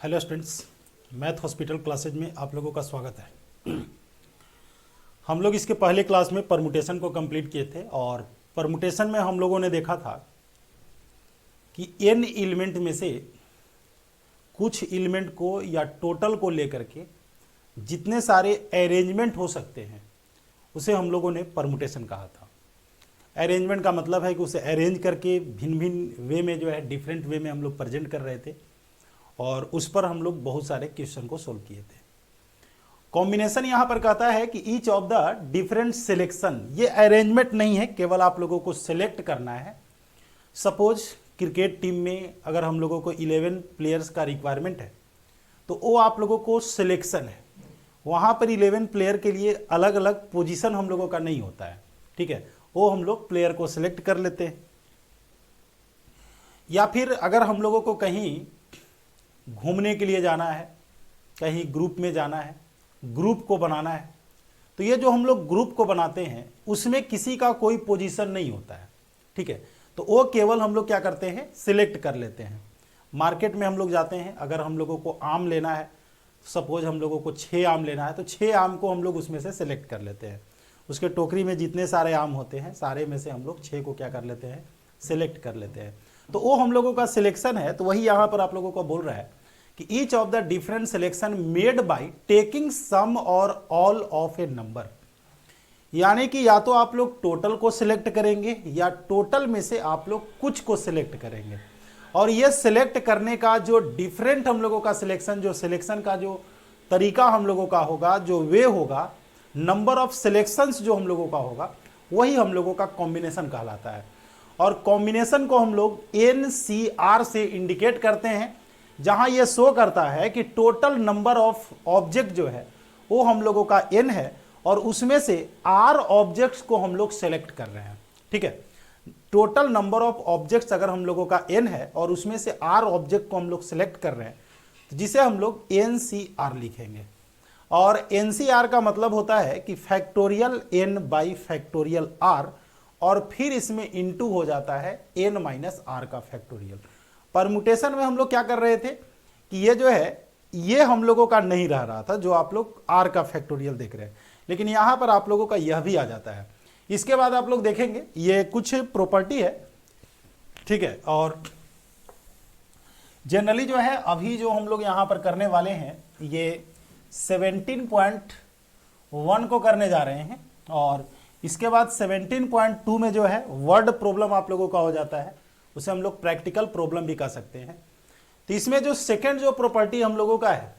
Hello students, math hospital classes में आप लोगों का स्वागत है। हम लोग इसके पहले क्लास में परमुटेशन को कंप्लीट किए थे और परमुटेशन में हम लोगों ने देखा था कि n एलिमेंट में से कुछ एलिमेंट को या टोटल को लेकर के जितने सारे अरेंजमेंट हो सकते हैं उसे हम लोगों ने परमुटेशन कहा था। अरेंजमेंट का मतलब है कि उसे अरेंज करके भिन्न भिन्न वे में जो है डिफरेंट वे में हम लोग प्रेजेंट कर रहे थे और उस पर हम लोग बहुत सारे क्वेश्चन को सोल्व किए थे। कॉम्बिनेशन यहां पर कहता है कि each of the different selection, ये अरेंजमेंट नहीं है, केवल आप लोगों को सिलेक्ट करना है। सपोज क्रिकेट टीम में अगर हम लोगों को 11 प्लेयर्स का रिक्वायरमेंट है तो वो आप लोगों को सिलेक्शन है। वहां पर 11 प्लेयर के लिए अलग अलग पोजीशन हम लोगों का नहीं होता है, ठीक है, वो हम लोग प्लेयर को सिलेक्ट कर लेते हैं। या फिर अगर हम लोगों को कहीं घूमने के लिए जाना है, कहीं ग्रुप में जाना है, ग्रुप को बनाना है, तो ये जो हम लोग ग्रुप को बनाते हैं उसमें किसी का कोई पोजीशन नहीं होता है, ठीक है, तो वो केवल हम लोग क्या करते हैं, सिलेक्ट कर लेते हैं। मार्केट में हम लोग जाते हैं, अगर हम लोगों को आम लेना है, सपोज हम लोगों को 6 आम लेना है तो 6 आम को हम लोग उसमें से सिलेक्ट कर लेते हैं। उसके टोकरी में जितने सारे आम होते हैं सारे में से हम लोग 6 को क्या कर लेते हैं, सिलेक्ट कर लेते हैं। तो वो हम लोगों का सिलेक्शन है। तो वही यहाँ पर आप लोगों को बोल रहा है कि each of the different selection made by taking some और ऑल ऑफ ए नंबर, यानी कि या तो आप लोग टोटल को सिलेक्ट करेंगे या टोटल में से आप लोग कुछ को सिलेक्ट करेंगे। और ये सिलेक्ट करने का जो डिफरेंट हम लोगों का सिलेक्शन, जो सिलेक्शन का जो तरीका हम लोगों का होगा, जो वे होगा, नंबर ऑफ सिलेक्शंस जो हम लोगों का होगा, वही हम लोगों का कॉम्बिनेशन कहलाता है। और कॉम्बिनेशन को हम लोग NCR से इंडिकेट करते हैं, जहां यह शो करता है कि टोटल नंबर ऑफ ऑब्जेक्ट जो है वो हम लोगों का n है और उसमें से r ऑब्जेक्ट्स को हम लोग सेलेक्ट कर रहे हैं, ठीक है। टोटल नंबर ऑफ ऑब्जेक्ट्स अगर हम लोगों का n है और उसमें से r ऑब्जेक्ट को हम लोग सेलेक्ट कर रहे हैं, तो जिसे हम लोग NCR लिखेंगे। और NCR का मतलब होता है कि factorial n by factorial r, और फिर इसमें इंटू हो जाता है n माइनस r का फैक्टोरियल। परमुटेशन में हम लोग क्या कर रहे थे कि ये जो है ये हम लोगों का नहीं रह रहा था, जो आप लोग r का फैक्टोरियल देख रहे हैं, लेकिन यहां पर आप लोगों का यह भी आ जाता है। इसके बाद आप लोग देखेंगे ये कुछ प्रॉपर्टी है, ठीक है। और जनरली जो है अभी जो हम लोग यहां पर करने वाले हैं ये 17.1 को करने जा रहे हैं और इसके बाद 17.2 में जो है वर्ड प्रॉब्लम आप लोगों का हो जाता है, उसे हम लोग प्रैक्टिकल प्रॉब्लम भी कह सकते हैं। तो इसमें जो सेकंड जो प्रॉपर्टी हम लोगों का है,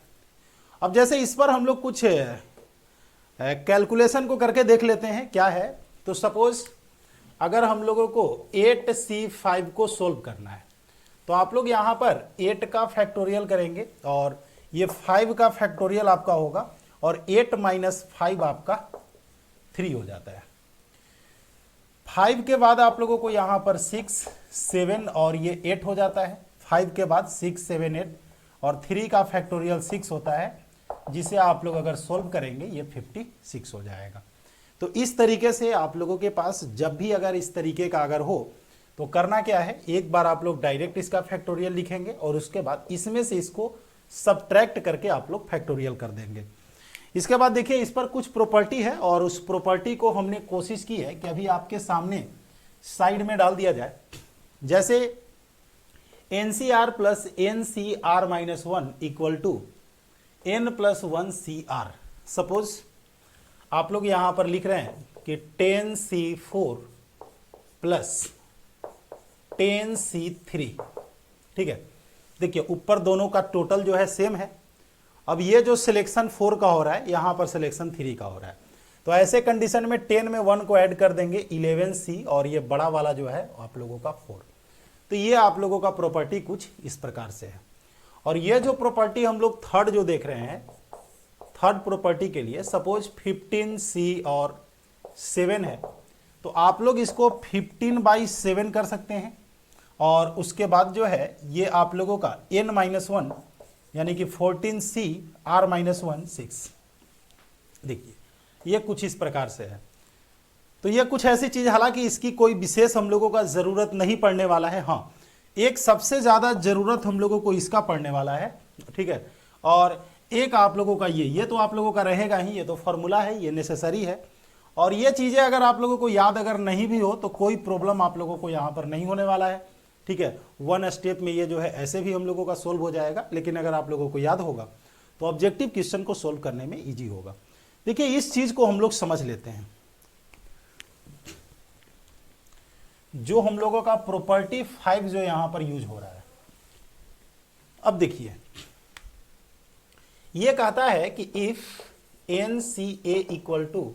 अब जैसे इस पर हम लोग कुछ कैलकुलेशन को करके देख लेते हैं क्या है। तो सपोज अगर हम लोगों को 8C5 को सोल्व करना है तो आप लोग यहां पर 8 का फैक्टोरियल करेंगे और ये 5 का फैक्टोरियल आपका होगा और 8 माइनस 5 आपका 3 हो जाता है। 5 के बाद आप लोगों को यहां पर 6, 7 और ये 8 हो जाता है। 5 के बाद 6, 7, 8 और 3 का फैक्टोरियल 6 होता है, जिसे आप लोग अगर सोल्व करेंगे ये 56 हो जाएगा। तो इस तरीके से आप लोगों के पास जब भी अगर इस तरीके का अगर हो तो करना क्या है, एक बार आप लोग डायरेक्ट इसका फैक्टोरियल लिखेंगे और उसके बाद इसमें से इसको सब्ट्रैक्ट करके आप लोग फैक्टोरियल कर देंगे। इसके बाद देखिए इस पर कुछ प्रॉपर्टी है और उस प्रॉपर्टी को हमने कोशिश की है कि अभी आपके सामने साइड में डाल दिया जाए। जैसे NCR plus NCR minus 1 equal to n plus 1 CR। Suppose आप लोग यहां पर लिख रहे हैं कि 10C4 प्लस 10C3, ठीक है। देखिए ऊपर दोनों का टोटल जो है सेम है। अब ये जो सिलेक्शन 4 का हो रहा है, यहां पर सिलेक्शन 3 का हो रहा है, तो ऐसे कंडीशन में 10 में 1 को ऐड कर देंगे 11C और ये बड़ा वाला जो है आप लोगों का 4। तो ये आप लोगों का प्रॉपर्टी कुछ इस प्रकार से है। और ये जो प्रॉपर्टी हम लोग थर्ड जो देख रहे हैं, थर्ड प्रॉपर्टी के लिए सपोज 15C और 7 है, तो आप लोग इसको 15/7 कर सकते हैं और उसके बाद जो है ये आप लोगों का n-1 यानी कि 14C r-1 6। देखिए ये कुछ इस प्रकार से है। तो ये कुछ ऐसी चीज, हालांकि इसकी कोई विशेष हम लोगों का जरूरत नहीं पड़ने वाला है। हाँ, एक सबसे ज्यादा जरूरत हम लोगों को इसका पड़ने वाला है, ठीक है। और एक आप लोगों का ये तो आप लोगों का रहेगा ही, ये तो फॉर्मूला है, ये नेसेसरी है। और ये चीज़ें अगर आप लोगों को याद अगर नहीं भी हो तो कोई प्रॉब्लम आप लोगों को यहाँ पर नहीं होने वाला है, ठीक है। वन स्टेप में ये जो है ऐसे भी हम लोगों का सोल्व हो जाएगा, लेकिन अगर आप लोगों को याद होगा तो ऑब्जेक्टिव क्वेश्चन को सोल्व करने में ईजी होगा। देखिए इस चीज़ को हम लोग समझ लेते हैं, जो हम लोगों का प्रॉपर्टी 5 जो यहां पर यूज हो रहा है। अब देखिए ये कहता है कि if NCA equal to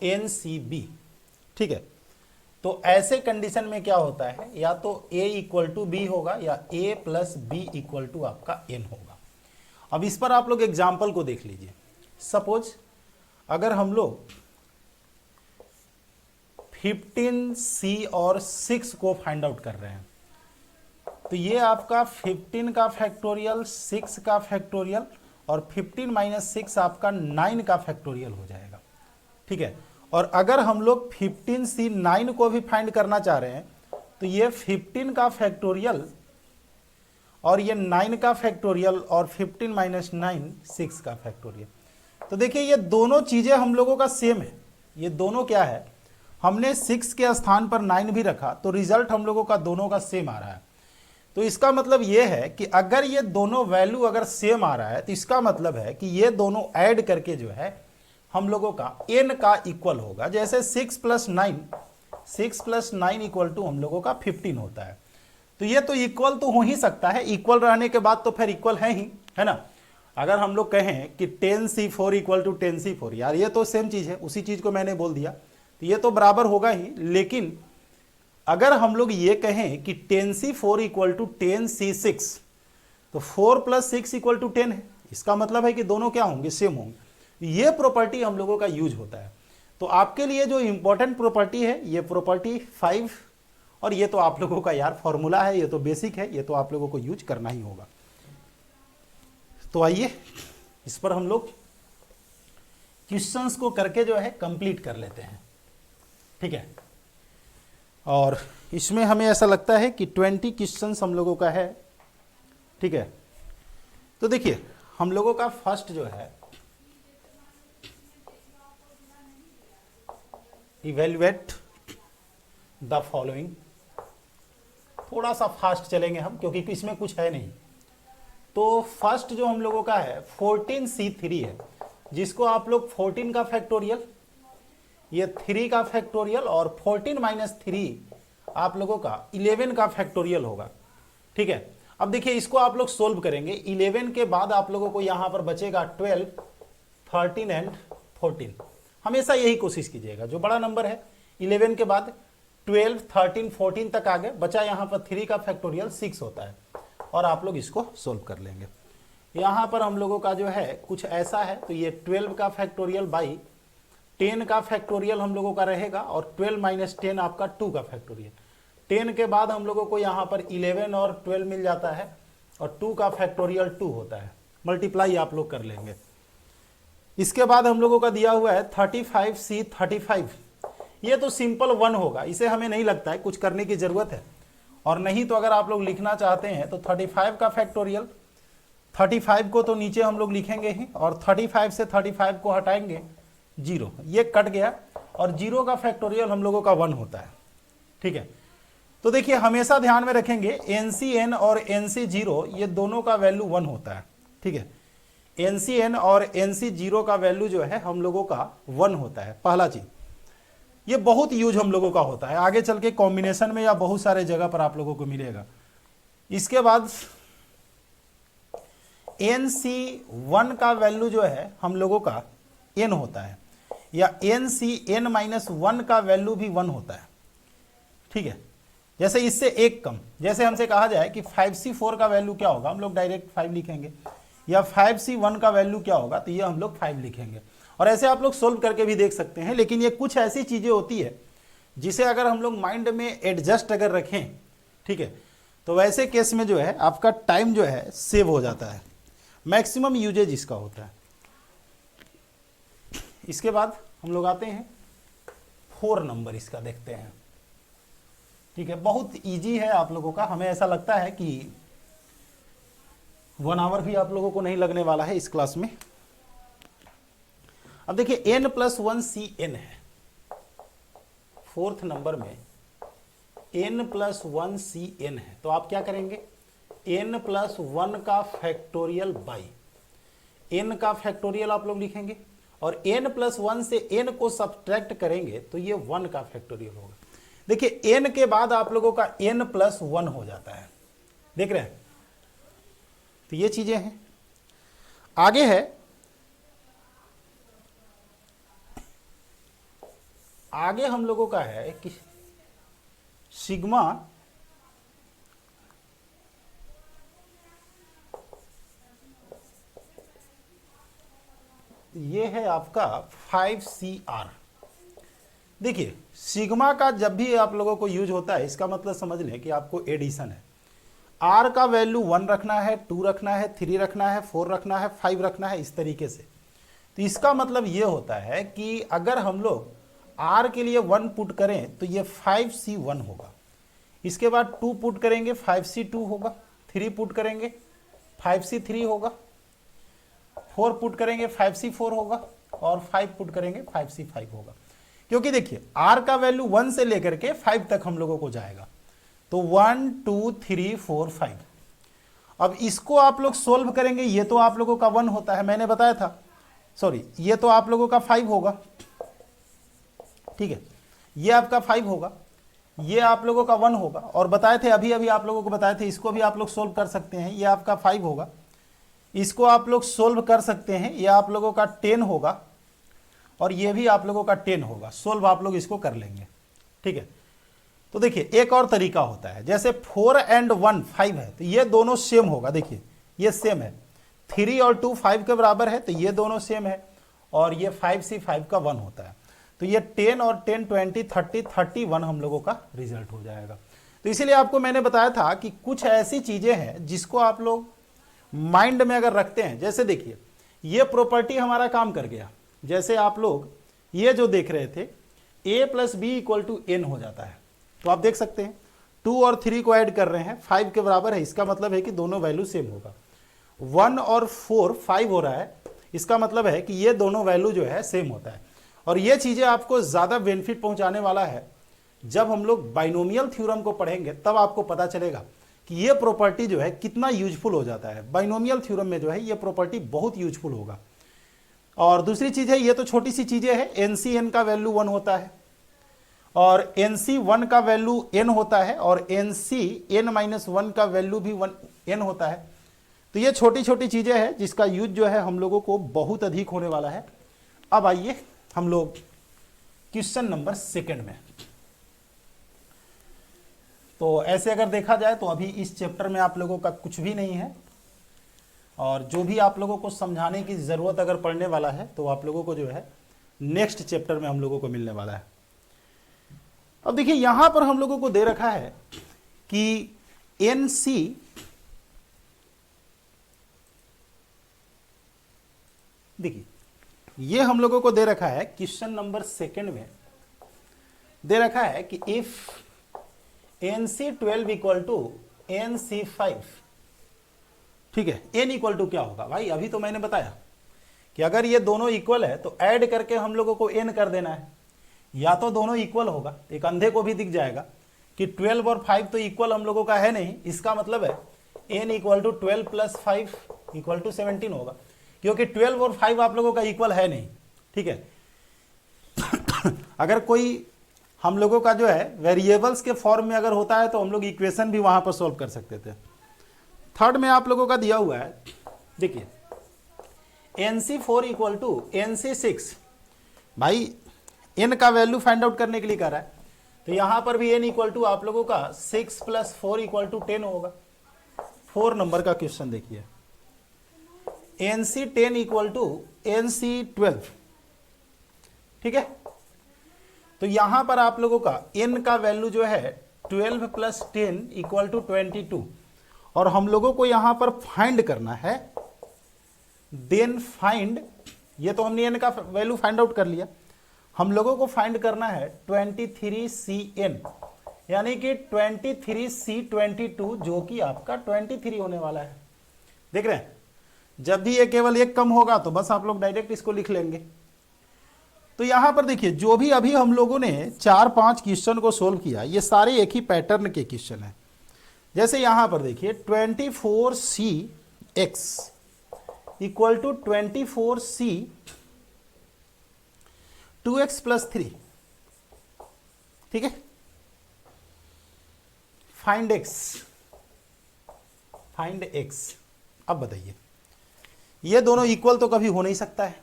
NCB, ठीक है। तो ऐसे कंडीशन में क्या होता है, या तो A इक्वल टू B होगा या A plus B equal to आपका N होगा। अब इस पर आप लोग एग्जाम्पल को देख लीजिए। सपोज अगर हम लोग 15C और 6 को फाइंड आउट कर रहे हैं, तो ये आपका 15 का फैक्टोरियल, 6 का फैक्टोरियल और 15 माइनस 6 आपका 9 का फैक्टोरियल हो जाएगा, ठीक है। और अगर हम लोग 15C 9 को भी फाइंड करना चाह रहे हैं तो ये 15 का फैक्टोरियल और ये 9 का फैक्टोरियल और 15 माइनस 9 6 का फैक्टोरियल। तो देखिए ये दोनों चीज़ें हम लोगों का सेम है, ये दोनों क्या है, हमने 6 के स्थान पर 9 भी रखा तो रिजल्ट हम लोगों का दोनों का सेम आ रहा है। तो इसका मतलब ये है कि अगर ये दोनों वैल्यू अगर सेम आ रहा है तो इसका मतलब है कि ये दोनों ऐड करके जो है हम लोगों का n का इक्वल होगा। जैसे 6 प्लस 9 इक्वल टू हम लोगों का 15 होता है। तो ये तो इक्वल तो हो ही सकता है, इक्वल रहने के बाद तो फिर इक्वल है ही, है ना। अगर हम लोग कहें कि 10C4 इक्वल टू 10C4, यार ये तो सेम चीज़ है, उसी चीज़ को मैंने बोल दिया, तो ये तो बराबर होगा ही। लेकिन अगर हम लोग ये कहें कि 10C4 इक्वल टू 10C6, तो 4 प्लस 6 इक्वल टू 10 है, इसका मतलब है कि दोनों क्या होंगे, सेम होंगे। ये प्रॉपर्टी हम लोगों का यूज होता है। तो आपके लिए जो इंपॉर्टेंट प्रॉपर्टी है ये प्रॉपर्टी 5, और ये तो आप लोगों का यार फॉर्मूला है, ये तो बेसिक है, ये तो आप लोगों को यूज करना ही होगा। तो आइए इस पर हम लोग क्वेश्चंस को करके जो है कंप्लीट कर लेते हैं, ठीक है। और इसमें हमें ऐसा लगता है कि 20 क्वेश्चंस हम लोगों का है, ठीक है। तो देखिए हम लोगों का फर्स्ट जो है इवेल्युएट द फॉलोइंग। थोड़ा सा फास्ट चलेंगे हम क्योंकि इसमें कुछ है नहीं। तो फर्स्ट जो हम लोगों का है 14C3 है, जिसको आप लोग 14 का फैक्टोरियल, ये 3 का फैक्टोरियल और 14 माइनस 3 आप लोगों का 11 का फैक्टोरियल होगा, ठीक है। अब देखिए इसको आप लोग सोल्व करेंगे। 11 के बाद आप लोगों को यहां पर बचेगा 12, 13 एंड 14। हमेशा यही कोशिश कीजिएगा, जो बड़ा नंबर है 11 के बाद 12, 13, 14 तक आ गए, बचा यहां पर 3 का फैक्टोरियल 6 होता है, और आप लोग इसको सोल्व कर लेंगे। यहां पर हम लोगों का जो है कुछ ऐसा है, तो ये 12 का फैक्टोरियल बाई 10 का फैक्टोरियल हम लोगों का रहेगा, और 12 माइनस 10 आपका 2 का फैक्टोरियल। 10 के बाद हम लोगों को यहाँ पर 11 और 12 मिल जाता है, और 2 का फैक्टोरियल 2 होता है, मल्टीप्लाई आप लोग कर लेंगे। इसके बाद हम लोगों का दिया हुआ है 35C 35, ये तो सिंपल 1 होगा, इसे हमें नहीं लगता है कुछ करने की जरूरत है। और नहीं तो अगर आप लोग लिखना चाहते हैं तो 35 का फैक्टोरियल, 35 को तो नीचे हम लोग लिखेंगे ही, और 35 से 35 को हटाएंगे 0, ये कट गया, और 0 का फैक्टोरियल हम लोगों का 1 होता है, ठीक है। तो देखिए हमेशा ध्यान में रखेंगे NCN और NC0 ये दोनों का वैल्यू 1 होता है, ठीक है। NCN और NC0 का वैल्यू जो है हम लोगों का 1 होता है, पहला चीज। ये बहुत यूज हम लोगों का होता है, आगे चल के कॉम्बिनेशन में या बहुत सारे जगह पर आप लोगों को मिलेगा। इसके बाद NC1 का वैल्यू जो है हम लोगों का n होता है, या NCN माइनस 1 का वैल्यू भी 1 होता है, ठीक है। जैसे इससे एक कम, जैसे हमसे कहा जाए कि 5C4 का वैल्यू क्या होगा, हम लोग डायरेक्ट 5 लिखेंगे, या 5C1 का वैल्यू क्या होगा, तो ये हम लोग 5 लिखेंगे। और ऐसे आप लोग सोल्व करके भी देख सकते हैं। लेकिन ये कुछ ऐसी चीजें होती है जिसे अगर हम लोग माइंड में एडजस्ट अगर रखें, ठीक है, तो वैसे केस में जो है आपका टाइम जो है सेव हो जाता है, मैक्सिमम यूजेज इसका होता है। इसके बाद हम लोग आते हैं 4 नंबर, इसका देखते हैं, ठीक है। बहुत इजी है आप लोगों का, हमें ऐसा लगता है कि 1 आवर भी आप लोगों को नहीं लगने वाला है इस क्लास में। अब देखिए n+1 Cn है, 4th नंबर में n+1 Cn है, तो आप क्या करेंगे, n+1 का फैक्टोरियल बाई n का फैक्टोरियल आप लोग लिखेंगे, और n+1 से n को सब्ट्रैक्ट करेंगे तो ये 1 का फैक्टोरियल होगा। देखिए n के बाद आप लोगों का n+1 हो जाता है, देख रहे हैं, तो ये चीजें हैं। आगे है, आगे हम लोगों का है कि सिग्मा ये है आपका 5CR। देखिए सिग्मा का जब भी आप लोगों को यूज होता है, इसका मतलब समझ लें कि आपको एडिशन है। R का वैल्यू 1 रखना है, 2 रखना है, 3 रखना है, 4 रखना है, 5 रखना है, इस तरीके से। तो इसका मतलब ये होता है कि अगर हम लोग R के लिए 1 पुट करें तो ये 5C1 होगा, इसके बाद 2 पुट करेंगे 5C2 होगा, 3 पुट करेंगे 5C3 होगा, 4 पुट करेंगे 5C4 होगा, और 5 पुट करेंगे 5C5 होगा। क्योंकि देखिए R का वैल्यू 1 से लेकर के 5 तक हम लोगों को जाएगा, तो 1 2 3 4 5। अब इसको आप लोग सोल्व करेंगे, ये तो आप लोगों का 1 होता है, मैंने बताया था, सॉरी ये तो आप लोगों का 5 होगा, ठीक है, ये आपका 5 होगा, ये आप लोगों का 1 होगा, और बताए थे अभी अभी आप लोगों को बताए थे, इसको भी आप लोग सोल्व कर सकते हैं, ये आपका 5 होगा, इसको आप लोग सोल्व कर सकते हैं, ये आप लोगों का 10 होगा, और ये भी आप लोगों का 10 होगा, सोल्व आप लोग इसको कर लेंगे, ठीक है। तो देखिए एक और तरीका होता है, जैसे 4 and 1 5 है, तो ये दोनों सेम होगा, देखिए ये सेम है, 3 और 2 5 के बराबर है, तो ये दोनों सेम है, और ये 5C5 का 1 होता है, तो ये 10 और 10 20 30 31 हम लोगों का रिजल्ट हो जाएगा। तो इसीलिए आपको मैंने बताया था कि कुछ ऐसी चीजें हैं जिसको आप लोग माइंड में अगर रखते हैं, जैसे देखिए ये प्रॉपर्टी हमारा काम कर गया, जैसे आप लोग ये जो देख रहे थे a + b = n हो जाता है, तो आप देख सकते हैं 2 और 3 को ऐड कर रहे हैं, 5 के बराबर है, इसका मतलब है कि दोनों वैल्यू सेम होगा। 1 और 4 5 हो रहा है, इसका मतलब है कि ये दोनों वैल्यू जो है सेम होता है। और ये चीजें आपको ज्यादा बेनिफिट पहुंचाने वाला है, जब हम लोग बाइनोमियल थ्योरम को पढ़ेंगे तब आपको पता चलेगा कि ये प्रॉपर्टी जो है कितना यूजफुल हो जाता है। बाइनोमियल थ्योरम में जो है ये प्रॉपर्टी बहुत यूजफुल होगा। और दूसरी चीज है, ये तो छोटी सी चीजें है, NC n का वैल्यू 1 होता है, और NC1 का वैल्यू n होता है, और NCn-1 का वैल्यू भी n होता है। तो ये छोटी छोटी चीजें हैं जिसका यूज जो है हम लोगों को बहुत अधिक होने वाला है। अब आइए हम लोग क्वेश्चन नंबर 2 में। तो ऐसे अगर देखा जाए तो अभी इस चैप्टर में आप लोगों का कुछ भी नहीं है, और जो भी आप लोगों को समझाने की ज़रूरत अगर पड़ने वाला है तो आप लोगों को जो है नेक्स्ट चैप्टर में हम लोगों को मिलने वाला है। अब देखिए यहां पर हम लोगों को दे रखा है कि NC देखिए ये हम लोगों को दे रखा है क्वेश्चन नंबर 2 में दे रखा है कि इफ NC12 = NC5, ठीक है, n इक्वल टू क्या होगा भाई, अभी तो मैंने बताया कि अगर ये दोनों इक्वल है तो ऐड करके हम लोगों को n कर देना है, या तो दोनों इक्वल होगा, एक अंधे को भी दिख जाएगा कि 12 और 5 तो इक्वल हम लोगों का है नहीं, इसका मतलब है n = 12 + 5 = 17 होगा, क्योंकि 12 और 5 आप लोगों का इक्वल है नहीं, ठीक है। अगर कोई हम लोगों का जो है वेरिएबल्स के फॉर्म में अगर होता है तो हम लोग इक्वेशन भी वहां पर सॉल्व कर सकते थे। 3rd में आप लोगों का दिया हुआ है, देखिए NC4 = NC6, भाई n का वैल्यू फाइंड आउट करने के लिए कह रहा है, तो यहां पर भी n = आप लोगों का 6 + 4 = 10 होगा। 4 नंबर का क्वेश्चन देखिए, NC10 = NC12, ठीक है। तो यहां पर आप लोगों का n का वैल्यू जो है 12 + 10 = 22, और हम लोगों को यहां पर फाइंड करना है, देन फाइंड, ये तो हमने n का वैल्यू फाइंड आउट कर लिया, हम लोगों को फाइंड करना है 23Cn, यानी कि 23C22 जो कि आपका 23 होने वाला है, देख रहे हैं, जब भी ये केवल एक कम होगा तो बस आप लोग डायरेक्ट इसको लिख लेंगे। तो यहां पर देखिए, जो भी अभी हम लोगों ने 4-5 क्वेश्चन को सोल्व किया, ये सारे एक ही पैटर्न के क्वेश्चन हैं। जैसे यहां पर देखिए 24cx equal to 24c 2x plus 3, ठीक है। Find x। अब बताइए, ये दोनों इक्वल तो कभी हो नहीं सकता है,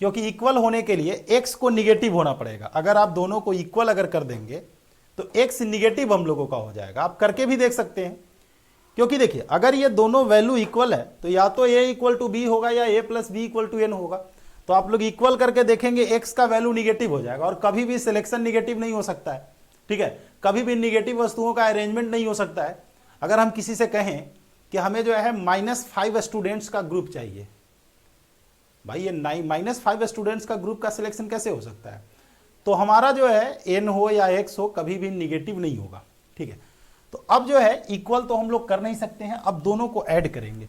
क्योंकि इक्वल होने के लिए x को निगेटिव होना पड़ेगा। अगर आप दोनों को इक्वल अगर कर देंगे तो x निगेटिव हम लोगों का हो जाएगा। आप करके भी देख सकते हैं, क्योंकि देखिए अगर ये दोनों वैल्यू इक्वल है तो या तो a इक्वल टू बी होगा या a plus B equal to n होगा। तो आप लोग इक्वल करके देखेंगे x का वैल्यू निगेटिव हो जाएगा, और कभी भी सिलेक्शन निगेटिव नहीं हो सकता है, ठीक है। कभी भी निगेटिव वस्तुओं का अरेंजमेंट नहीं हो सकता है। अगर हम किसी से कहें कि हमें जो है -5 स्टूडेंट्स का ग्रुप चाहिए, भाई ये -5 स्टूडेंट्स का ग्रुप का सिलेक्शन कैसे हो सकता है? तो हमारा जो है n हो या x हो, कभी भी निगेटिव नहीं होगा, ठीक है। तो अब जो है इक्वल तो हम लोग कर नहीं सकते हैं, अब दोनों को ऐड करेंगे।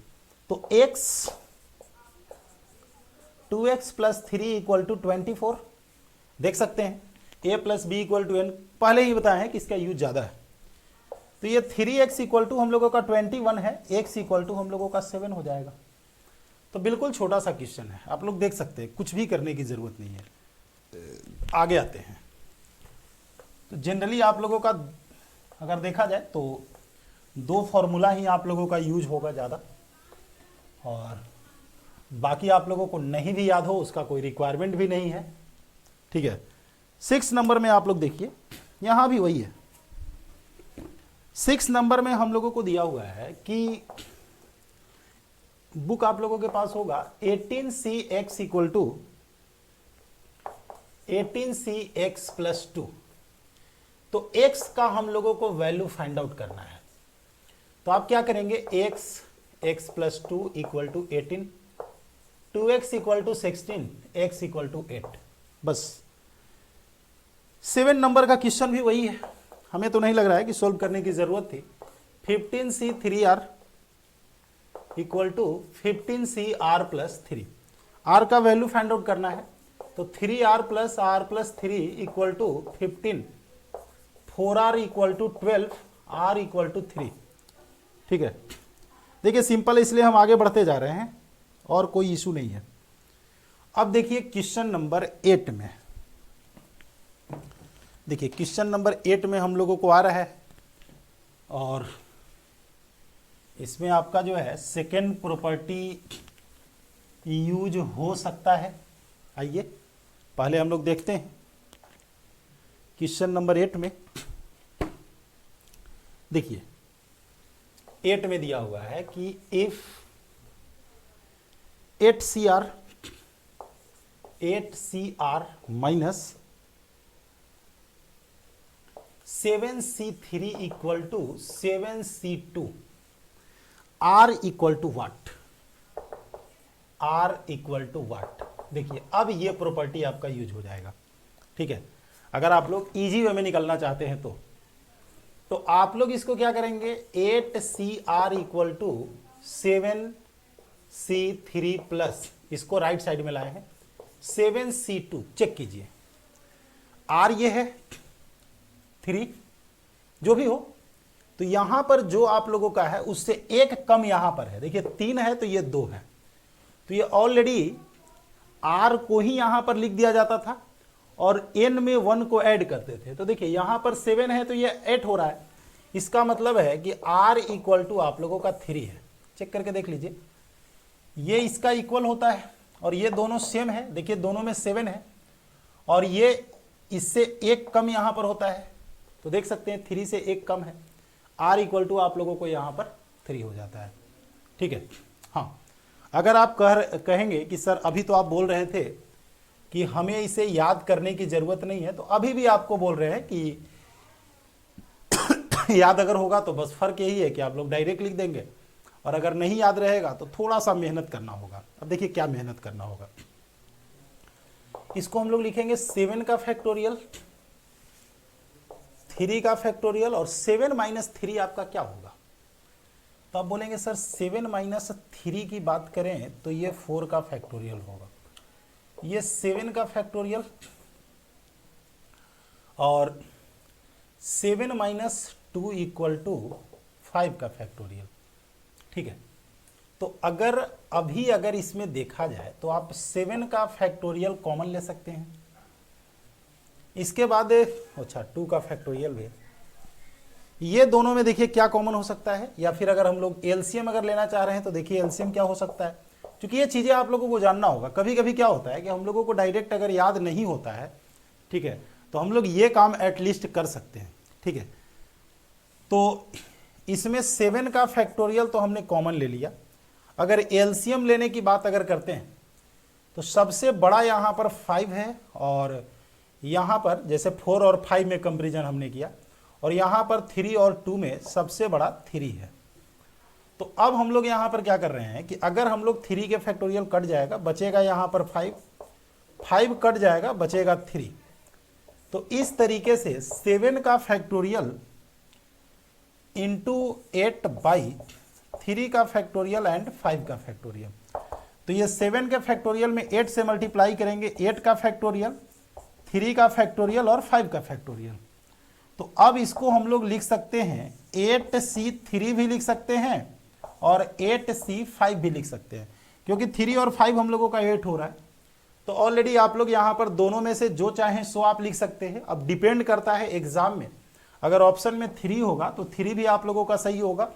तो x 2x plus 3 equal to 24, देख सकते हैं a plus B equal to n, पहले ही बताया है कि इसका यूज ज्यादा है। तो ये 3x इक्वल टू हम लोगों का 21 है, x इक्वल टू हम लोगों का 7 हो जाएगा। तो बिल्कुल छोटा सा क्वेश्चन है, आप लोग देख सकते हैं, कुछ भी करने की जरूरत नहीं है। आगे आते हैं। तो जनरली आप लोगों का अगर देखा जाए तो 2 फॉर्मूला ही आप लोगों का यूज होगा ज़्यादा, और बाकी आप लोगों को नहीं भी याद हो उसका कोई रिक्वायरमेंट भी नहीं है, ठीक है। 6 नंबर में आप लोग देखिए, यहाँ भी वही है। 6 नंबर में हम लोगों को दिया हुआ है कि बुक आप लोगों के पास होगा 18cx equal to 18cx plus 2। तो x का हम लोगों को वैल्यू फाइंड आउट करना है। तो आप क्या करेंगे, x plus 2 equal to 18, 2x equal to 16, x equal to 8। बस 7 नंबर का क्वेश्चन भी वही है, हमें तो नहीं लग रहा है कि सोल्व करने की जरूरत थी। 15c 3r equal to 15cr plus 3, r का वैल्यू फाइंड आउट करना है। तो 3r plus r plus 3 equal to 15, 4r equal to 12, r equal to 3, ठीक है। देखिए सिंपल, इसलिए हम आगे बढ़ते जा रहे हैं और कोई इशू नहीं है। अब देखिए क्वेश्चन नंबर 8 में, देखिए क्वेश्चन नंबर 8 में हम लोगों को आ रहा है, और इसमें आपका जो है सेकेंड प्रॉपर्टी यूज हो सकता है। आइए पहले हम लोग देखते हैं क्वेश्चन नंबर 8 में। देखिए 8 में दिया हुआ है कि if 8cr minus 7c3 equal to 7c2, r equal to what, r equal to what. देखिए अब ये प्रॉपर्टी आपका यूज हो जाएगा, ठीक है। अगर आप लोग इजी वे में निकलना चाहते हैं तो आप लोग इसको क्या करेंगे, 8cr equal to 7c3 plus, इसको राइट साइड में लाए हैं, 7c2, चेक कीजिए r ये है 3, जो भी हो। तो यहां पर जो आप लोगों का है उससे एक कम यहां पर है, देखिए 3 है तो ये 2 है। तो ये ऑलरेडी r को ही यहां पर लिख दिया जाता था और n में 1 को ऐड करते थे। तो देखिए यहां पर 7 है तो ये 8 हो रहा है। इसका मतलब है कि r इक्वल टू आप लोगों का 3 है। चेक करके देख लीजिए, ये इसका इक्वल होता है और ये दोनों सेम है। देखिए दोनों में 7 है और ये इससे एक कम यहां पर होता है। तो देख सकते हैं 3 से एक कम है, r इक्वल टू आप लोगों को यहां पर 3 हो जाता है, ठीक है। हाँ, अगर आप कहेंगे कि सर अभी तो आप बोल रहे थे कि हमें इसे याद करने की जरूरत नहीं है, तो अभी भी आपको बोल रहे हैं कि याद अगर होगा तो बस फर्क यही है कि आप लोग डायरेक्ट लिख देंगे, और अगर नहीं याद रहेगा तो थोड़ा सा मेहनत करना होगा। अब देखिए क्या मेहनत करना होगा, इसको हम लोग लिखेंगे 7 का फैक्टोरियल, 3 का फैक्टोरियल, और 7 माइनस 3 आपका क्या होगा, तो आप बोलेंगे सर 7 माइनस 3 की बात करें तो ये 4 का फैक्टोरियल होगा, ये 7 का फैक्टोरियल और 7 माइनस 2 इक्वल टू 5 का फैक्टोरियल। ठीक है, तो अगर इसमें देखा जाए तो आप 7 का फैक्टोरियल कॉमन ले सकते हैं। इसके बाद अच्छा 2 का फैक्टोरियल भी, ये दोनों में देखिए क्या कॉमन हो सकता है, या फिर अगर हम लोग एलसीएम अगर लेना चाह रहे हैं तो देखिए एलसीएम क्या हो सकता है, क्योंकि ये चीज़ें आप लोगों को जानना होगा। कभी कभी क्या होता है कि हम लोगों को डायरेक्ट अगर याद नहीं होता है, ठीक है, तो हम लोग ये काम एटलीस्ट कर सकते हैं। ठीक है, तो इसमें 7 का फैक्टोरियल तो हमने कॉमन ले लिया। अगर एलसीएम लेने की बात अगर करते हैं तो सबसे बड़ा यहाँ पर 5 है, और यहाँ पर जैसे 4 और 5 में कंपेरिजन हमने किया, और यहाँ पर 3 और 2 में सबसे बड़ा 3 है। तो अब हम लोग यहाँ पर क्या कर रहे हैं कि अगर हम लोग 3 के फैक्टोरियल कट जाएगा, बचेगा यहाँ पर 5 कट जाएगा, बचेगा 3। तो इस तरीके से 7 का फैक्टोरियल इंटू 8 बाई 3 का फैक्टोरियल एंड 5 का फैक्टोरियल। तो ये 7 के फैक्टोरियल में 8 से मल्टीप्लाई करेंगे, 8 का फैक्टोरियल, 3 का फैक्टोरियल और 5 का फैक्टोरियल। तो अब इसको हम लोग लिख सकते हैं 8C3 भी लिख सकते हैं और 8C5 भी लिख सकते हैं, क्योंकि 3 और 5 हम लोगों का 8 हो रहा है। तो ऑलरेडी आप लोग यहाँ पर दोनों में से जो चाहें सो आप लिख सकते हैं। अब डिपेंड करता है एग्जाम में, अगर ऑप्शन में 3 होगा तो 3 भी आप लोगों का सही होगा,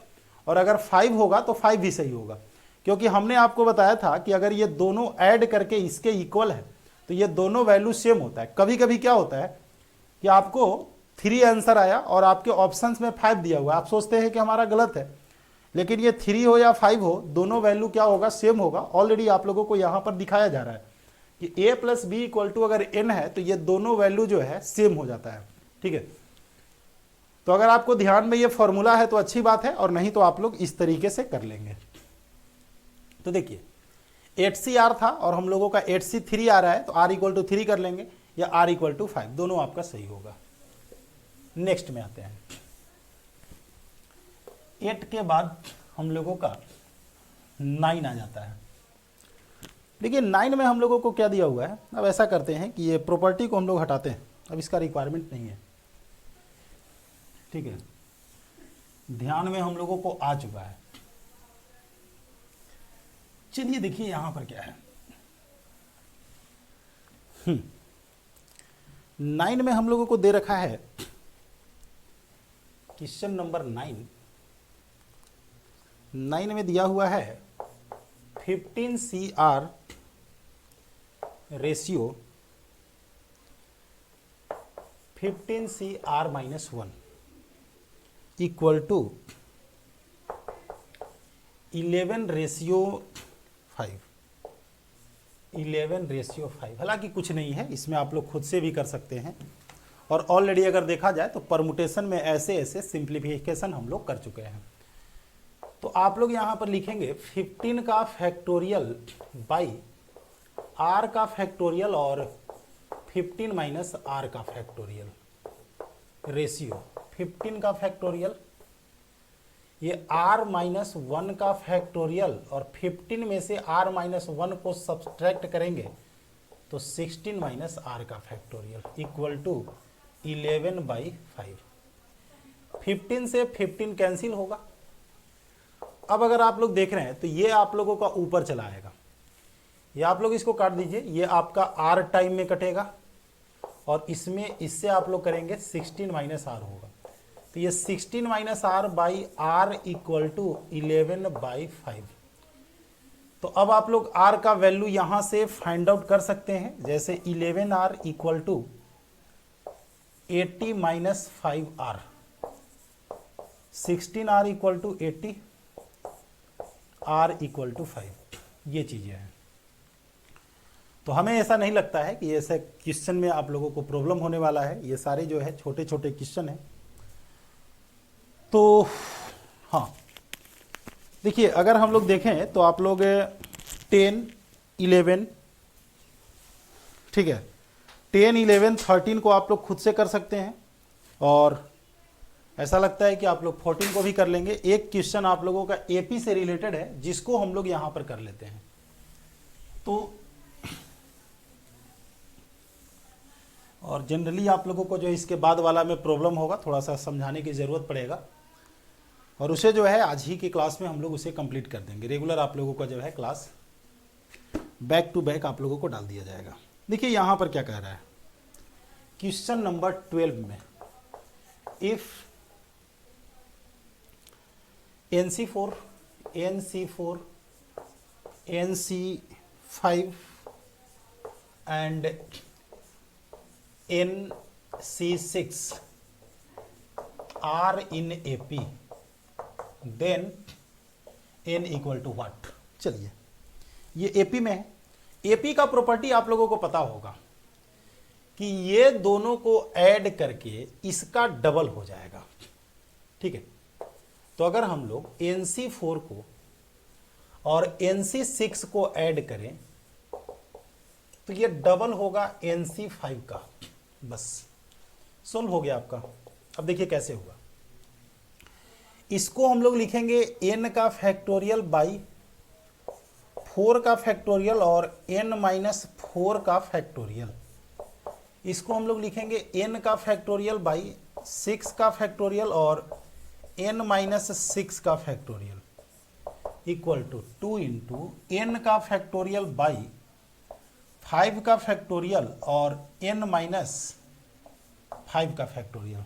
और अगर 5 होगा तो 5 भी सही होगा, क्योंकि हमने आपको बताया था कि अगर ये दोनों ऐड करके इसके इक्वल है तो ये दोनों वैल्यू सेम होता है। कभी कभी क्या होता है कि आपको 3 आंसर आया और आपके ऑप्शंस में 5 दिया हुआ है, आप सोचते हैं कि हमारा गलत है, लेकिन ये 3 हो या 5 हो, दोनों वैल्यू क्या होगा, सेम होगा। ऑलरेडी आप लोगों को यहाँ पर दिखाया जा रहा है कि a plus B equal to अगर n है तो ये दोनों वैल्यू जो है सेम हो जाता है। ठीक है, तो अगर आपको ध्यान में ये फॉर्मूला है तो अच्छी बात है, और नहीं तो आप लोग इस तरीके से कर लेंगे। तो देखिए 8CR था और हम लोगों का 8C3 आ रहा है, तो r इक्वल टू 3 कर लेंगे या r इक्वल टू 5, दोनों आपका सही होगा। नेक्स्ट में आते हैं, 8 के बाद हम लोगों का 9 आ जाता है। देखिए 9 में हम लोगों को क्या दिया हुआ है, अब ऐसा करते हैं कि ये प्रॉपर्टी को हम लोग हटाते हैं, अब इसका रिक्वायरमेंट नहीं है। ठीक है, ध्यान में हम लोगों को आ चुका है। चलिए देखिए यहां पर क्या है, 9 में हम लोगों को दे रखा है क्वेश्चन नंबर 9 में दिया हुआ है 15CR ratio 15CR minus 1 equal to 11 ratio 5। 11 ratio 5, हालांकि कुछ नहीं है इसमें, आप लोग खुद से भी कर सकते हैं, और ऑलरेडी अगर देखा जाए तो परमुटेशन में ऐसे ऐसे सिंप्लीफिकेशन हम लोग कर चुके हैं। तो आप लोग यहाँ पर लिखेंगे 15 का फैक्टोरियल बाई r का फैक्टोरियल और 15 माइनस r का फैक्टोरियल रेशियो 15 का फैक्टोरियल, ये r माइनस 1 का फैक्टोरियल, और 15 में से r माइनस 1 को सब्सट्रैक्ट करेंगे तो 16 माइनस r का फैक्टोरियल इक्वल टू 11 बाई 5। 15 से 15 कैंसिल होगा। अब अगर आप लोग देख रहे हैं तो ये आप लोगों का ऊपर चला आएगा, ये आप लोग इसको काट दीजिए, ये आपका r टाइम में कटेगा, और इसमें इससे आप लोग करेंगे 16 माइनस r होगा, तो ये 16 minus r by r equal to 11 by 5। तो अब आप लोग r का वैल्यू यहां से फाइंड आउट कर सकते हैं, जैसे 11r equal to 80 minus 5r, 16r equal to 80, r equal to 5, ये चीजें हैं। तो हमें ऐसा नहीं लगता है कि ऐसे क्वेश्चन में आप लोगों को प्रॉब्लम होने वाला है, ये सारे जो है छोटे छोटे क्वेश्चन हैं। तो हाँ देखिए, अगर हम लोग देखें तो आप लोग 10, 11, ठीक है, 10, 11, 13 को आप लोग खुद से कर सकते हैं, और ऐसा लगता है कि आप लोग 14 को भी कर लेंगे। एक क्वेश्चन आप लोगों का एपी से रिलेटेड है जिसको हम लोग यहां पर कर लेते हैं। तो और जनरली आप लोगों को जो इसके बाद वाला में प्रॉब्लम होगा, थोड़ा सा समझाने की ज़रूरत पड़ेगा, और उसे जो है आज ही की क्लास में हम लोग उसे कंप्लीट कर देंगे। रेगुलर आप लोगों का जो है क्लास बैक टू बैक आप लोगों को डाल दिया जाएगा। देखिए यहाँ पर क्या कह रहा है, क्वेश्चन नंबर 12 में, if NC4, NC4, NC5 and NC6 are in AP, then N equal to what? चलिए, ये AP में है। AP का प्रॉपर्टी आप लोगों को पता होगा कि ये दोनों को ऐड करके इसका डबल हो जाएगा। ठीक है, तो अगर हम लोग NC4 को और NC6 को ऐड करें तो ये डबल होगा NC5 का। बस सोल्व हो गया आपका। अब देखिए कैसे होगा, इसको हम लोग लिखेंगे n का फैक्टोरियल बाई 4 का फैक्टोरियल और n-4 का फैक्टोरियल। इसको हम लोग लिखेंगे n का फैक्टोरियल बाई 6 का फैक्टोरियल और n-6 का factorial equal to 2 into n का फैक्टोरियल बाई 5 का फैक्टोरियल और n-5 का फैक्टोरियल।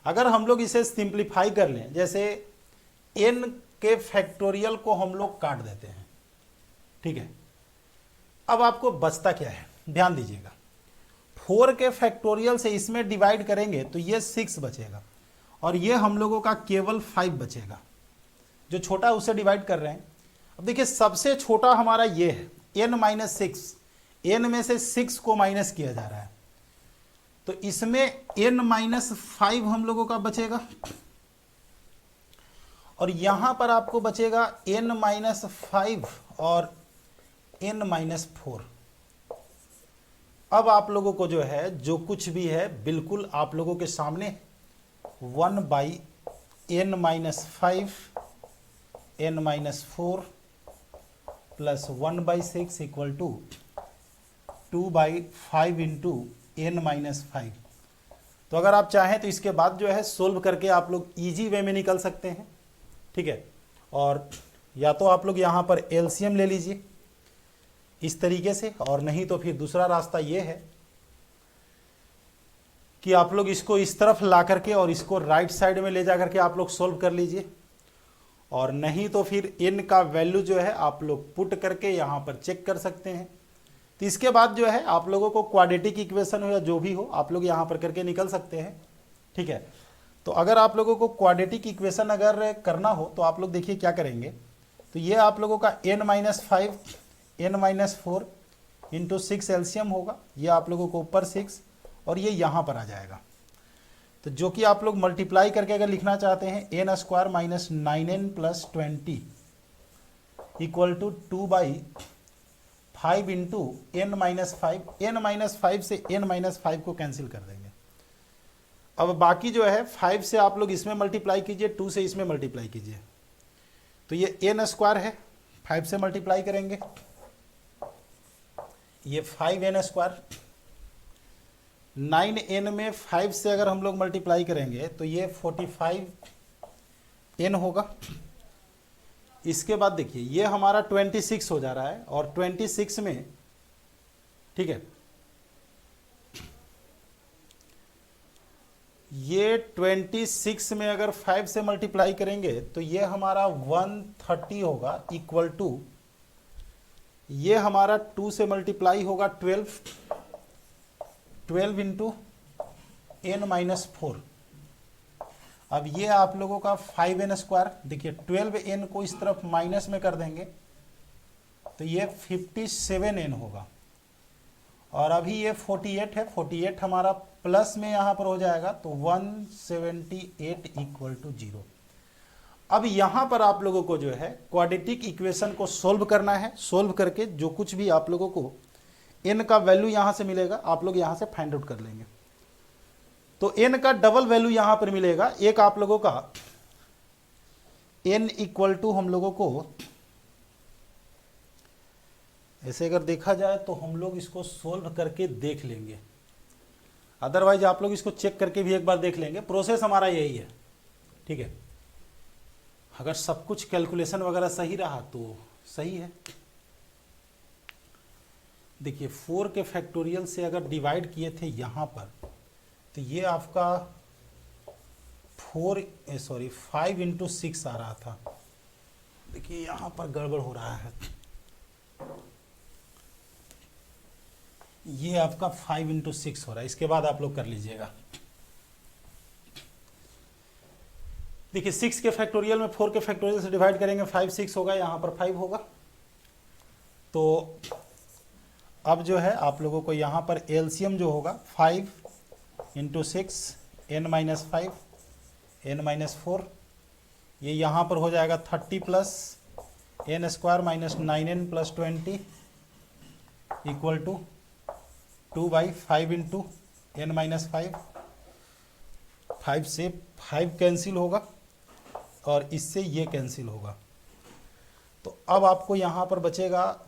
अगर हम लोग इसे सिंप्लीफाई कर लें, जैसे n के फैक्टोरियल को हम लोग काट देते हैं। ठीक है, अब आपको बचता क्या है, ध्यान दीजिएगा। 4 के फैक्टोरियल से इसमें डिवाइड करेंगे तो ये 6 बचेगा और ये हम लोगों का केवल 5 बचेगा। जो छोटा उसे डिवाइड कर रहे हैं। अब देखिए सबसे छोटा हमारा ये है n-6, n में से 6 को माइनस किया जा रहा है, तो इसमें n-5 हम लोगों का बचेगा और यहां पर आपको बचेगा n-5 और n-4। अब आप लोगों को जो है जो कुछ भी है बिल्कुल आप लोगों के सामने 1/n-5 n-4 plus 1/6 equal to 2/5 into n-5। तो अगर आप चाहें तो इसके बाद जो है सोल्व करके आप लोग इजी वे में निकल सकते हैं। ठीक है, और या तो आप लोग यहाँ पर एलसीएम ले लीजिए इस तरीके से, और नहीं तो फिर दूसरा रास्ता ये है कि आप लोग इसको इस तरफ ला करके और इसको राइट साइड में ले जा करके आप लोग सोल्व कर लीजिए, और नहीं तो फिर n का वैल्यू जो है आप लोग पुट करके यहाँ पर चेक कर सकते हैं। तो इसके बाद जो है आप लोगों को क्वाड्रेटिक इक्वेशन हो या जो भी हो आप लोग यहाँ पर करके निकल सकते हैं। ठीक है, तो अगर आप लोगों को क्वाड्रेटिक इक्वेशन अगर करना हो तो आप लोग देखिए क्या करेंगे, तो ये आप लोगों का n-5 n-4 इंटू 6 एलसीएम होगा, ये आप लोगों को ऊपर 6 और ये यहाँ पर आ जाएगा। तो जो कि आप लोग मल्टीप्लाई करके अगर लिखना चाहते हैं n² minus 9n plus 20 equal to 2/5 into n-5। n-5 से n-5 को कैंसिल कर देंगे। अब बाकी जो है 5 से आप लोग इसमें मल्टीप्लाई कीजिए, 2 से इसमें मल्टीप्लाई कीजिए, तो ये n² है, 5 से मल्टीप्लाई करेंगे, ये 5n²। 9n में 5 से अगर हम लोग मल्टीप्लाई करेंगे तो ये 45n होगा। इसके बाद देखिए ये हमारा 26 हो जा रहा है, और 26 में, ठीक है, ये 26 में अगर 5 से मल्टीप्लाई करेंगे तो ये हमारा 130 होगा इक्वल टू, ये हमारा 2 से मल्टीप्लाई होगा 12 इंटू n-4। अब ये आप लोगों का 5n²। देखिए 12n को इस तरफ माइनस में कर देंगे तो ये 57n होगा, और अभी ये 48 है, 48 हमारा प्लस में यहाँ पर हो जाएगा तो 178 इक्वल टू 0। अब यहाँ पर आप लोगों को जो है क्वाड्रेटिक इक्वेशन को सोल्व करना है। सोल्व करके जो कुछ भी आप लोगों को n का वैल्यू यहाँ से मिलेगा आप लोग यहाँ से फाइंड आउट कर लेंगे। तो n का डबल वैल्यू यहां पर मिलेगा। एक आप लोगों का n इक्वल टू हम लोगों को ऐसे अगर देखा जाए तो हम लोग इसको सोल्व करके देख लेंगे, अदरवाइज आप लोग इसको चेक करके भी एक बार देख लेंगे। प्रोसेस हमारा यही है, ठीक है। अगर सब कुछ कैलकुलेशन वगैरह सही रहा तो सही है। देखिए 4 के फैक्टोरियल से अगर डिवाइड किए थे यहाँ पर, तो ये आपका 5 इंटू 6 आ रहा था। देखिए यहाँ पर गड़बड़ हो रहा है, ये आपका 5 इंटू 6 हो रहा है। इसके बाद आप लोग कर लीजिएगा। देखिए 6 के फैक्टोरियल में 4 के फैक्टोरियल से डिवाइड करेंगे, 5 6 होगा, यहाँ पर 5 होगा। तो अब जो है आप लोगों को यहाँ पर एलसीएम जो होगा 5 into 6 n minus 5 n minus 4, ये यहाँ पर हो जाएगा 30 plus n square minus 9n plus 20 equal to 2/5 into n minus 5। 5 से 5 कैंसिल होगा और इससे ये कैंसिल होगा। तो अब आपको यहाँ पर बचेगा,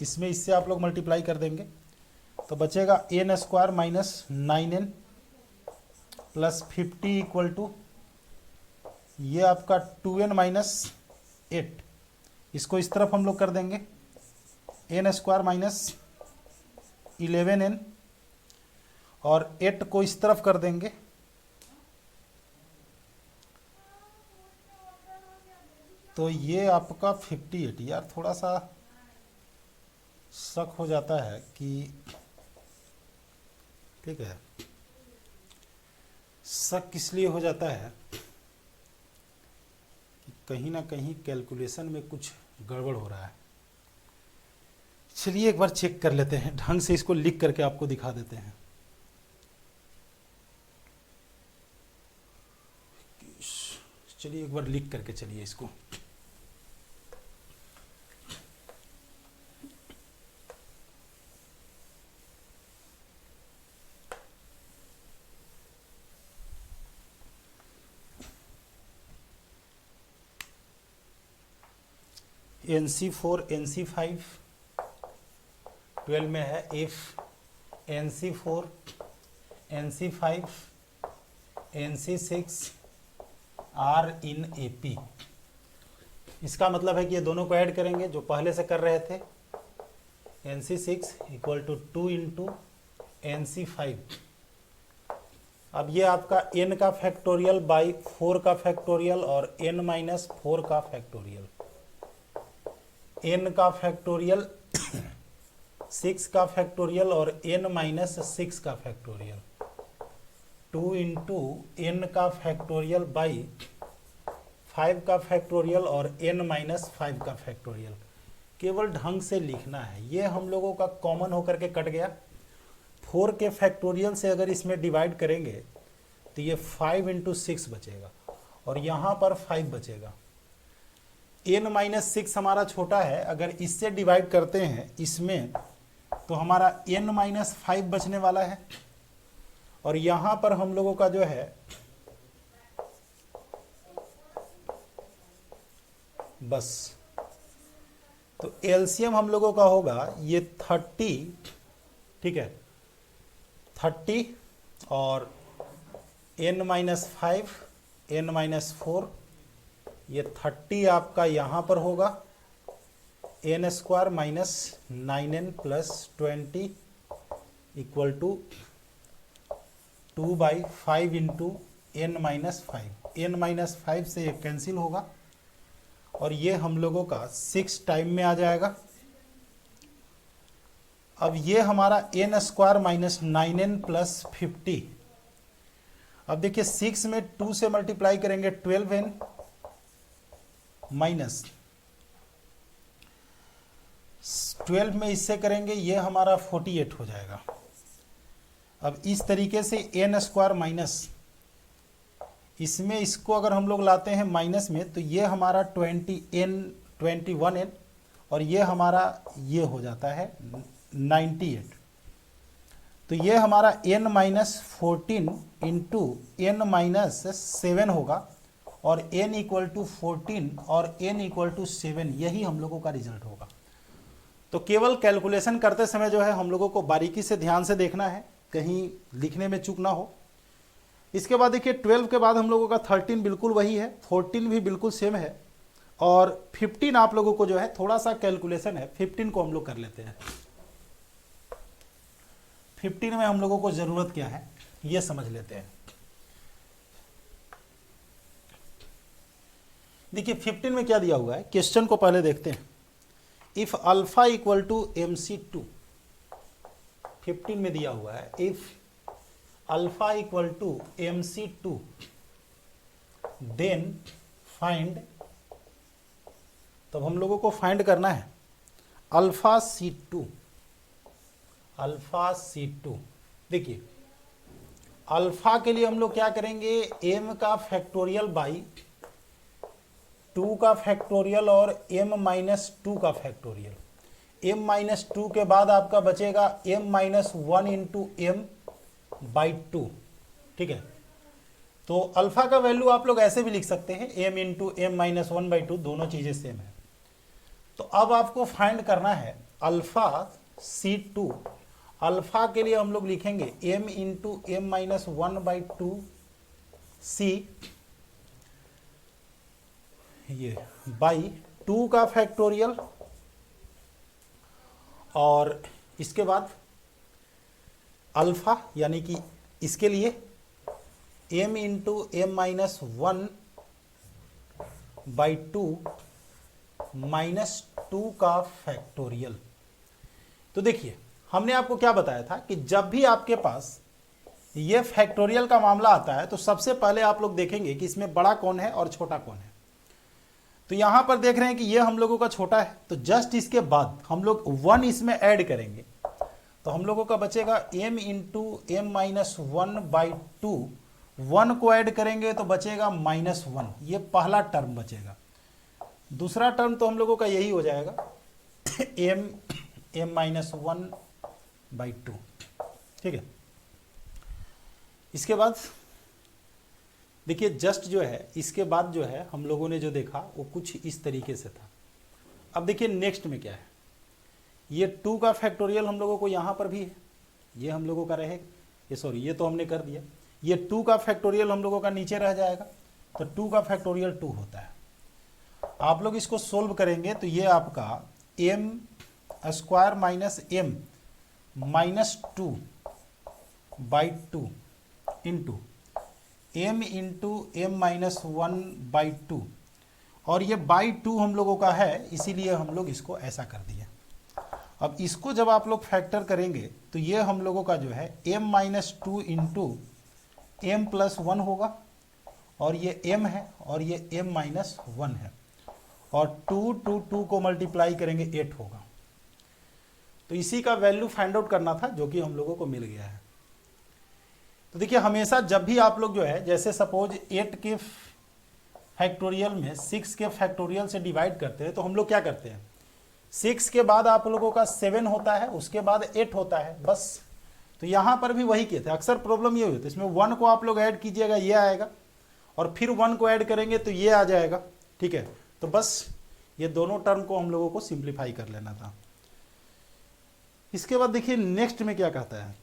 इसमें इससे आप लोग मल्टीप्लाई कर देंगे तो बचेगा n square minus 9n plus 50 equal to ये आपका 2n माइनस 8। इसको इस तरफ हम लोग कर देंगे n स्क्वायर माइनस 11n और 8 को इस तरफ कर देंगे तो ये आपका 58। यार थोड़ा सा शक हो जाता है कि, ठीक है, शक इसलिए हो जाता है कि कहीं ना कहीं कैलकुलेशन में कुछ गड़बड़ हो रहा है। चलिए एक बार चेक कर लेते हैं, ढंग से इसको लिख करके आपको दिखा देते हैं। चलिए एक बार लिख करके चलिए इसको। NC4 NC5 12 में है if NC4 NC5 NC6 are in AP। इसका मतलब है कि ये दोनों को ऐड करेंगे जो पहले से कर रहे थे। NC6 equal to 2 into NC5। अब ये आपका n का फैक्टोरियल बाई 4 का फैक्टोरियल और n माइनस 4 का फैक्टोरियल, n का फैक्टोरियल 6 का फैक्टोरियल और n माइनस 6 का फैक्टोरियल, 2 इंटू n का फैक्टोरियल बाई 5 का फैक्टोरियल और n माइनस 5 का फैक्टोरियल। केवल ढंग से लिखना है। ये हम लोगों का कॉमन होकर के कट गया। 4 के फैक्टोरियल से अगर इसमें डिवाइड करेंगे तो ये 5 इंटू 6 बचेगा और यहाँ पर 5 बचेगा। n माइनस 6 हमारा छोटा है, अगर इससे डिवाइड करते हैं इसमें तो हमारा n माइनस 5 बचने वाला है और यहाँ पर हम लोगों का जो है बस, तो एलसीएम हम लोगों का होगा ये 30, ठीक है, 30 और n माइनस 5 n माइनस 4, ये 30 आपका यहाँ पर होगा n square minus 9n plus 20 equal to 2/5 into n minus 5। n minus 5 से ये कैंसिल होगा और ये हम लोगों का 6 टाइम में आ जाएगा। अब ये हमारा n square minus 9n plus 50। अब देखिए 6 में 2 से मल्टीप्लाई करेंगे 12n माइनस 12 में इससे करेंगे ये हमारा 48 हो जाएगा। अब इस तरीके से n स्क्वायर माइनस, इसमें इसको अगर हम लोग लाते हैं माइनस में तो ये हमारा 21n और ये हमारा ये हो जाता है 98। तो ये हमारा n minus 14 into N minus 7 होगा और n इक्वल टू 14 और n इक्वल टू 7, यही हम लोगों का रिजल्ट होगा। तो केवल कैलकुलेशन करते समय जो है हम लोगों को बारीकी से ध्यान से देखना है, कहीं लिखने में चूक ना हो। इसके बाद देखिए 12 के बाद हम लोगों का 13 बिल्कुल वही है, 14 भी बिल्कुल सेम है और 15 आप लोगों को जो है थोड़ा सा कैलकुलेशन है, 15 को हम लोग कर लेते हैं। 15 में हम लोगों को जरूरत क्या है ये समझ लेते हैं। देखिए 15 में क्या दिया हुआ है, क्वेश्चन को पहले देखते हैं। If alpha equal to MC2, 15 में दिया हुआ है if alpha equal to MC2 then find, तब हम लोगों को फाइंड करना है अल्फा C2। अल्फा C2 देखिए अल्फा के लिए हम लोग क्या करेंगे, m का फैक्टोरियल बाई 2 का फैक्टोरियल और m माइनस 2 का फैक्टोरियल। m माइनस 2 के बाद आपका बचेगा m minus 1 into m by 2, ठीक है। तो अल्फा का वैल्यू आप लोग ऐसे भी लिख सकते हैं m into m minus 1 by 2, दोनों चीजें सेम है। तो अब आपको फाइंड करना है अल्फा C2। अल्फा के लिए हम लोग लिखेंगे m into m minus 1 by 2 C, ये बाई 2 का फैक्टोरियल और इसके बाद अल्फा यानी कि इसके लिए m into m minus 1 by 2 minus 2 का फैक्टोरियल। तो देखिए हमने आपको क्या बताया था कि जब भी आपके पास ये फैक्टोरियल का मामला आता है तो सबसे पहले आप लोग देखेंगे कि इसमें बड़ा कौन है और छोटा कौन है। तो यहां पर देख रहे हैं कि ये हम लोगों का छोटा है, तो जस्ट इसके बाद हम लोग 1 इसमें ऐड करेंगे तो हम लोगों का बचेगा m into M minus 1 by 2, 1 को ऐड करेंगे तो बचेगा माइनस 1, ये पहला टर्म बचेगा। दूसरा टर्म तो हम लोगों का यही हो जाएगा m माइनस 1 बाई 2, ठीक है। इसके बाद देखिए जस्ट जो है इसके बाद जो है हम लोगों ने जो देखा वो कुछ इस तरीके से था। अब देखिए नेक्स्ट में क्या है, ये 2 का फैक्टोरियल हम लोगों को यहाँ पर भी है, ये हम लोगों का रहेगा, ये सॉरी ये तो हमने कर दिया। ये 2 का फैक्टोरियल हम लोगों का नीचे रह जाएगा, तो 2 का फैक्टोरियल 2 होता है। आप लोग इसको सोल्व करेंगे तो ये आपका m square minus m minus 2 by 2 into m into M minus 1 by 2, और ये बाई 2 हम लोगों का है इसीलिए हम लोग इसको ऐसा कर दिए। अब इसको जब आप लोग फैक्टर करेंगे तो ये हम लोगों का जो है m minus 2 into M plus 1 होगा, और ये m है और ये m माइनस 1 है, और 2 को मल्टीप्लाई करेंगे 8 होगा। तो इसी का वैल्यू फाइंड आउट करना था जो कि हम लोगों को मिल गया है। तो देखिए हमेशा जब भी आप लोग जो है जैसे सपोज 8 के फैक्टोरियल में 6 के फैक्टोरियल से डिवाइड करते हैं तो हम लोग क्या करते हैं, 6 के बाद आप लोगों का 7 होता है, उसके बाद 8 होता है बस। तो यहाँ पर भी वही किए थे, अक्सर प्रॉब्लम ये हुई थी, इसमें 1 को आप लोग ऐड कीजिएगा ये आएगा, और फिर 1 को ऐड करेंगे तो ये आ जाएगा, ठीक है। तो बस ये दोनों टर्म को हम लोगों को सिंप्लीफाई कर लेना था। इसके बाद देखिए नेक्स्ट में क्या कहता है,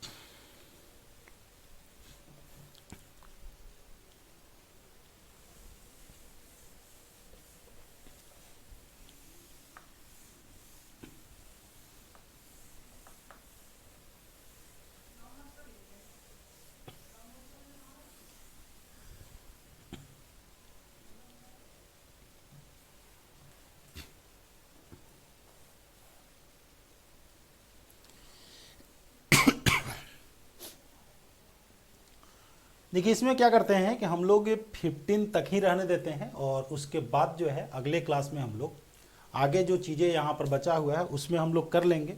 देखिए इसमें क्या करते हैं कि हम लोग ये 15 तक ही रहने देते हैं, और उसके बाद जो है अगले क्लास में हम लोग आगे जो चीज़ें यहाँ पर बचा हुआ है उसमें हम लोग कर लेंगे,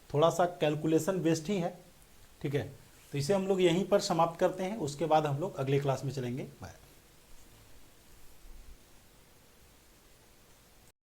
थोड़ा सा कैलकुलेशन बेस्ड ही है, ठीक है। तो इसे हम लोग यहीं पर समाप्त करते हैं, उसके बाद हम लोग अगले क्लास में चलेंगे। बाय।